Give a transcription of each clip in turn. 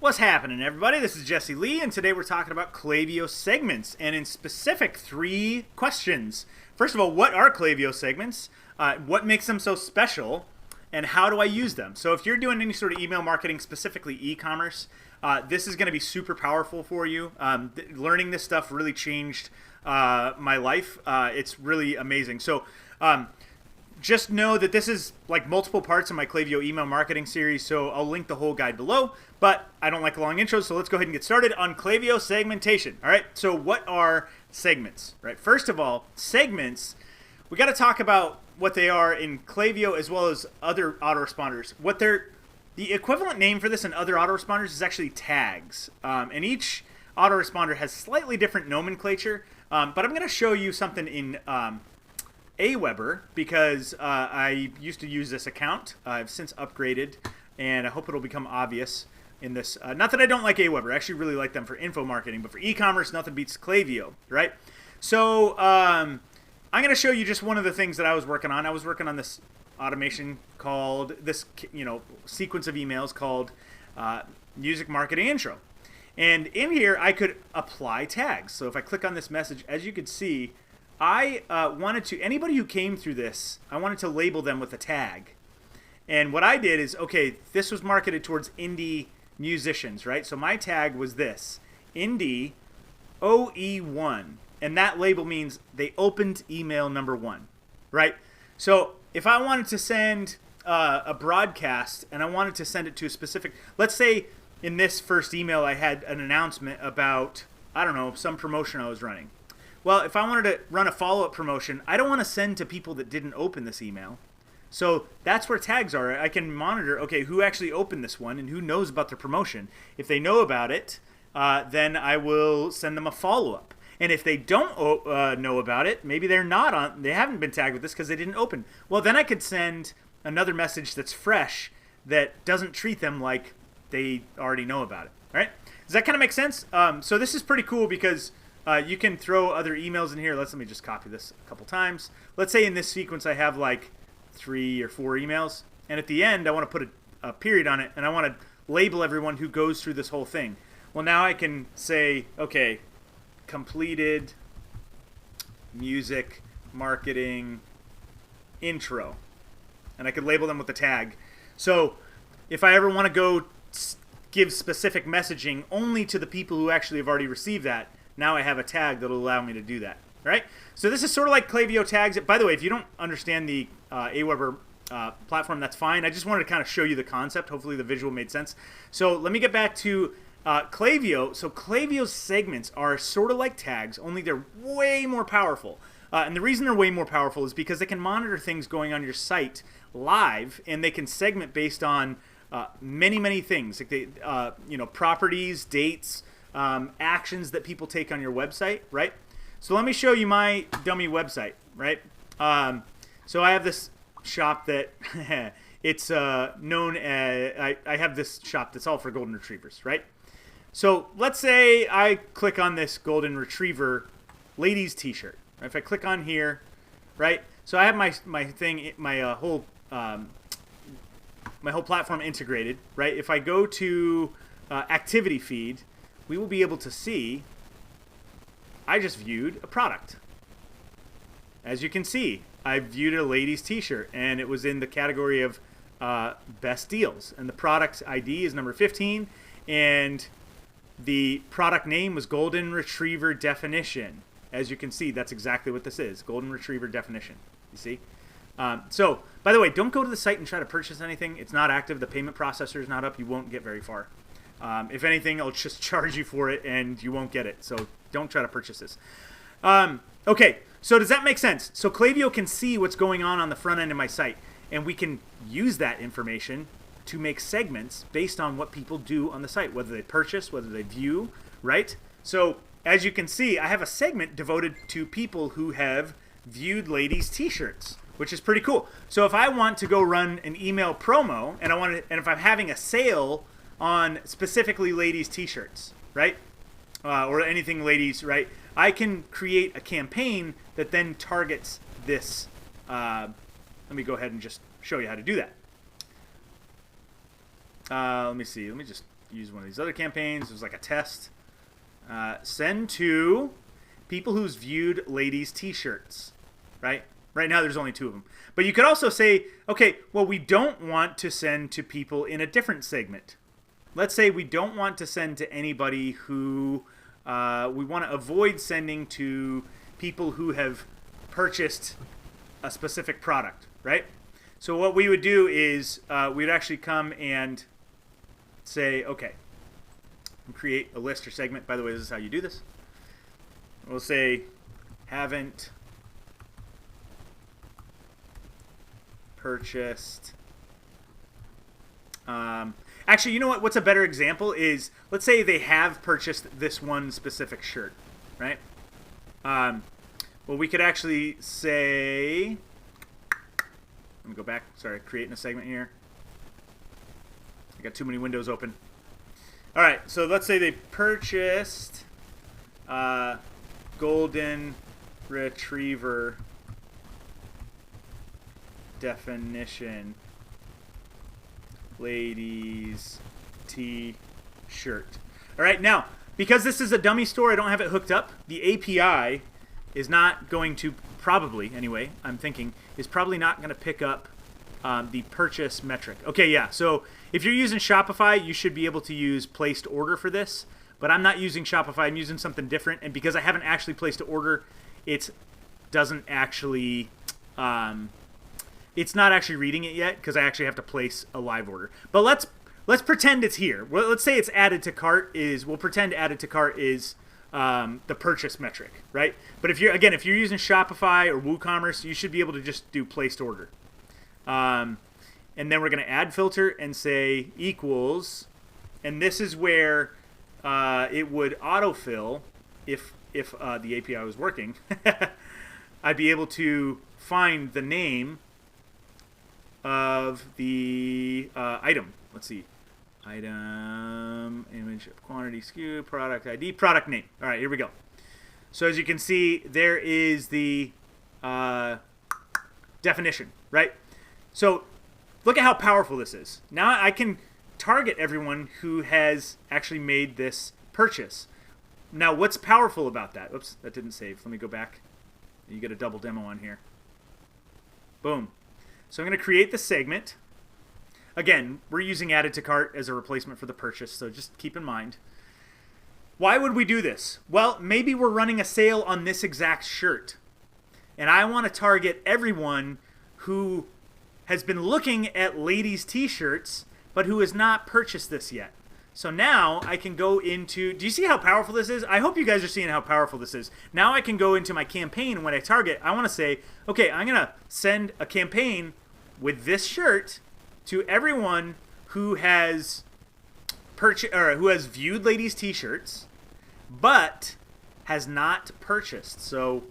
What's happening, everybody? This is Jesse Lee, and today we're talking about Klaviyo segments, and in specific, 3 questions. First of all, what are Klaviyo segments? What makes them so special? And how do I use them? So if you're doing any sort of email marketing, specifically e-commerce, this is going to be super powerful for you. Learning this stuff really changed my life. It's really amazing. So just know that this is like multiple parts of my Klaviyo email marketing series, so I'll link the whole guide below, but I don't like long intros, so let's go ahead and get started on Klaviyo segmentation. All right, so what are segments, right? First of all, segments, we got to talk about what they are in Klaviyo as well as other autoresponders. The equivalent name for this in other autoresponders is actually tags, and each autoresponder has slightly different nomenclature, but I'm going to show you something in Aweber because I used to use this account. I've since upgraded, and I hope it'll become obvious in this. Not that I don't like Aweber. I actually really like them for info marketing, but for e-commerce, nothing beats Klaviyo, right? So I'm going to show you just one of the things that I was working on. I was working on this automation called this, sequence of emails called music marketing intro. And in here, I could apply tags. So if I click on this message, as you can see, I wanted to, anybody who came through this, I wanted to label them with a tag. And what I did is, okay, this was marketed towards indie musicians, right? So my tag was this, indie OE1. And that label means they opened email number 1, right? So if I wanted to send a broadcast and I wanted to send it to a specific, let's say in this first email I had an announcement about, I don't know, some promotion I was running. Well, if I wanted to run a follow-up promotion, I don't want to send to people that didn't open this email. So that's where tags are. I can monitor, okay, who actually opened this one and who knows about the promotion. If they know about it, then I will send them a follow-up. And if they don't know about it, maybe they haven't been tagged with this because they didn't open. Well, then I could send another message that's fresh that doesn't treat them like they already know about it. All right? Does that kind of make sense? So this is pretty cool because you can throw other emails in here. Let me just copy this a couple times. Let's say in this sequence I have like 3 or 4 emails. And at the end, I want to put a period on it. And I want to label everyone who goes through this whole thing. Well, now I can say, okay, completed music marketing intro. And I could label them with a tag. So if I ever want to go give specific messaging only to the people who actually have already received that, now I have a tag that will allow me to do that, right? So this is sort of like Klaviyo tags. By the way, if you don't understand the Aweber platform, that's fine. I just wanted to kind of show you the concept. Hopefully the visual made sense. So let me get back to Klaviyo. So Klaviyo's segments are sort of like tags, only they're way more powerful. And the reason they're way more powerful is because they can monitor things going on your site live, and they can segment based on many things, like properties, dates, actions that people take on your website, right? So let me show you my dummy website, right? So I have this shop that it's known as, I have this shop that's all for golden retrievers, right? So let's say I click on this golden retriever ladies t-shirt. Right? If I click on here, right? So I have my thing, my whole platform integrated, right? If I go to activity feed, we will be able to see I just viewed a product. As you can see, I viewed a ladies t-shirt, and it was in the category of best deals. And the product ID is number 15, and the product name was Golden Retriever Definition. As you can see, that's exactly what this is, Golden Retriever Definition. You see? So, by the way, don't go to the site and try to purchase anything. It's not active. The payment processor is not up. You won't get very far. If anything, I'll just charge you for it, and you won't get it. So don't try to purchase this. Okay, so does that make sense? So Klaviyo can see what's going on the front end of my site, and we can use that information to make segments based on what people do on the site, whether they purchase, whether they view, right? So as you can see, I have a segment devoted to people who have viewed ladies' t-shirts, which is pretty cool. So if I want to go run an email promo, and if I'm having a sale on specifically ladies' t-shirts, right? Or anything ladies, right? I can create a campaign that then targets this. Let me go ahead and just show you how to do that. Let me see. Let me just use one of these other campaigns. It was like a test. Send to people who's viewed ladies' t-shirts, right? Right now there's only 2 of them. But you could also say, okay, well, we don't want to send to people in a different segment. Let's say we don't want to send to anybody who, we want to avoid sending to people who have purchased a specific product, right? So what we would do is we'd actually come and say, okay, create a list or segment. By the way, this is how you do this. We'll say haven't purchased. Actually, you know what? What's a better example is, let's say they have purchased this one specific shirt, right? Well, we could actually say, let me go back. Sorry, creating a segment here. I got too many windows open. All right, so let's say they purchased golden retriever definition ladies t-shirt. All right, now, because this is a dummy store, I don't have it hooked up. The API is not going to, probably anyway, I'm thinking, is probably not going to pick up the purchase metric. Okay, yeah, so if you're using Shopify, you should be able to use placed order for this, but I'm not using Shopify, I'm using something different, and because I haven't actually placed an order, it doesn't actually, it's not actually reading it yet, because I actually have to place a live order. But let's pretend it's here. Well, let's say it's added to cart is, we'll pretend added to cart is the purchase metric, right? But if you're using Shopify or WooCommerce, you should be able to just do placed order. And then we're going to add filter and say equals, and this is where it would autofill if the API was working. I'd be able to find the name of the item. Let's see. Item, image of quantity, SKU, product ID, product name. All right, here we go. So as you can see, there is the definition, right? So look at how powerful this is. Now I can target everyone who has actually made this purchase. Now what's powerful about that? Oops, that didn't save. Let me go back. You get a double demo on here. Boom. So I'm going to create the segment. Again, we're using added to cart as a replacement for the purchase, so just keep in mind. Why would we do this? Well, maybe we're running a sale on this exact shirt, and I want to target everyone who has been looking at ladies' t-shirts, but who has not purchased this yet. So now I can go into, do you see how powerful this is? I hope you guys are seeing how powerful this is. Now I can go into my campaign, and when I target, I want to say, okay, I'm going to send a campaign with this shirt to everyone who has who has viewed ladies' t-shirts, but has not purchased. So,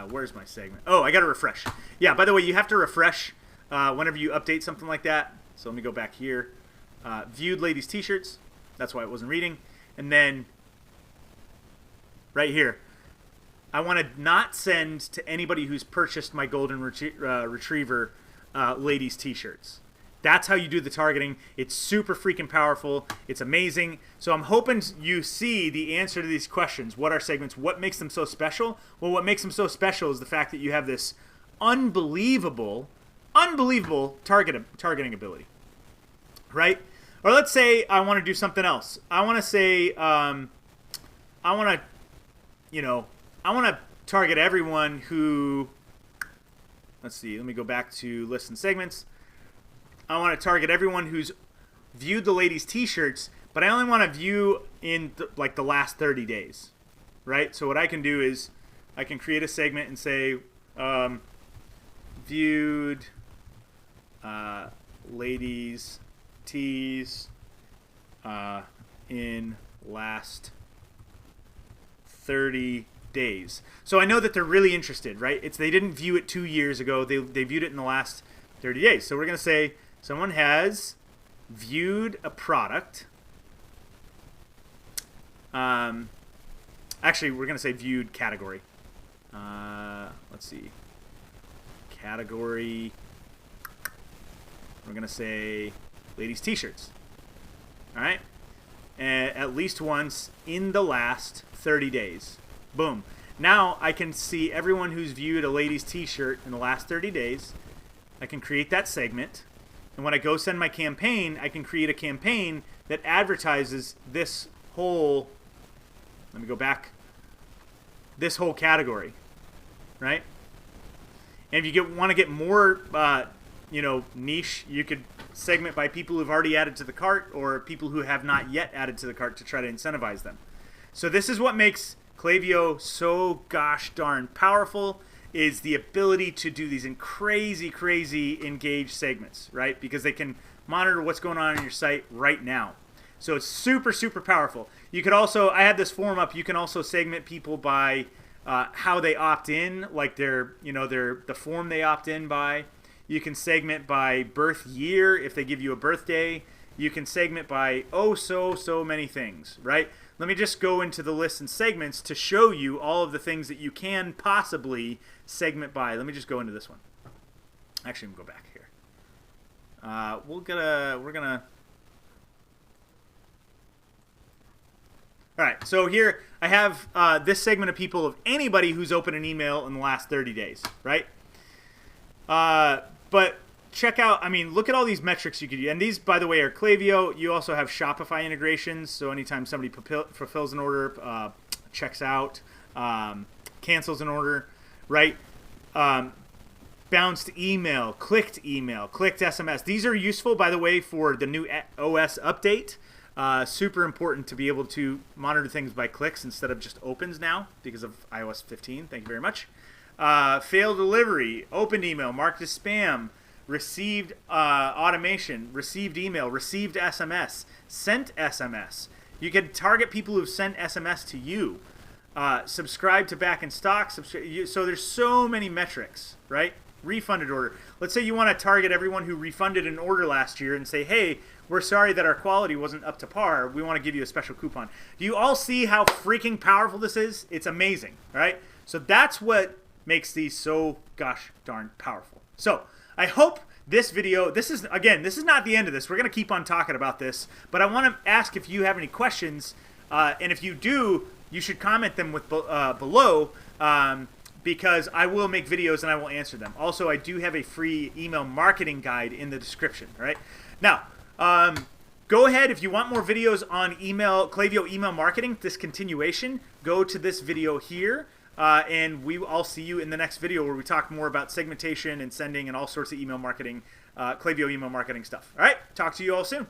where's my segment? Oh, I got to refresh. Yeah, by the way, you have to refresh whenever you update something like that. So let me go back here. Viewed ladies' t-shirts. That's why it wasn't reading. And then right here, I want to not send to anybody who's purchased my golden retriever ladies' t-shirts. That's how you do the targeting. It's super freaking powerful. It's amazing. So I'm hoping you see the answer to these questions. What are segments? What makes them so special? Well, what makes them so special is the fact that you have this unbelievable targeting ability, right? Or let's say I want to do something else. I want to say, I want to target everyone who, let's see, let me go back to lists and segments. I want to target everyone who's viewed the ladies' t-shirts, but I only want to view in like the last 30 days, right? So what I can do is I can create a segment and say viewed ladies' tees in last 30 days. So I know that they're really interested, right? They didn't view it 2 years ago. They viewed it in the last 30 days. So we're going to say someone has viewed a product. Actually, we're going to say viewed category. Let's see. Category We're going to say ladies t-shirts. All right? At least once in the last 30 days. Boom. Now I can see everyone who's viewed a ladies t-shirt in the last 30 days. I can create that segment. And when I go send my campaign, I can create a campaign that advertises this whole, let me go back, this whole category, right? And if you want to get more, niche, you could segment by people who've already added to the cart or people who have not yet added to the cart to try to incentivize them. So this is what makes Klaviyo so gosh darn powerful, is the ability to do these crazy engaged segments, right? Because they can monitor what's going on your site right now. So it's super powerful. You could also, I had this form up, you can also segment people by how they opt in, like the form they opt in by. You can segment by birth year if they give you a birthday. You can segment by so many things, right? Let me just go into the list and segments to show you all of the things that you can possibly segment by. Let me just go into this one. Actually, I'm going to go back here. We're gonna. All right, so here I have this segment of people of anybody who's opened an email in the last 30 days, right? But check out, look at all these metrics you could use. And these, by the way, are Klaviyo. You also have Shopify integrations. So anytime somebody fulfills an order, checks out, cancels an order, right? Bounced email, clicked SMS. These are useful, by the way, for the new OS update. Super important to be able to monitor things by clicks instead of just opens now because of iOS 15. Thank you very much. Failed delivery, opened email, marked as spam, received automation, received email, received SMS, sent SMS. You can target people who've sent SMS to you. Subscribe to back in stock. So there's so many metrics, right? Refunded order. Let's say you want to target everyone who refunded an order last year and say, hey, we're sorry that our quality wasn't up to par. We want to give you a special coupon. Do you all see how freaking powerful this is? It's amazing, right? So that's what makes these so gosh darn powerful. So I hope this video, this is not the end of this. We're going to keep on talking about this, but I want to ask if you have any questions, and if you do, you should comment them below, because I will make videos and I will answer them. Also, I do have a free email marketing guide in the description, all right? Now, go ahead, if you want more videos on Klaviyo email marketing, this continuation, go to this video here. And I'll see you in the next video where we talk more about segmentation and sending and all sorts of email marketing, Klaviyo email marketing stuff. All right, talk to you all soon.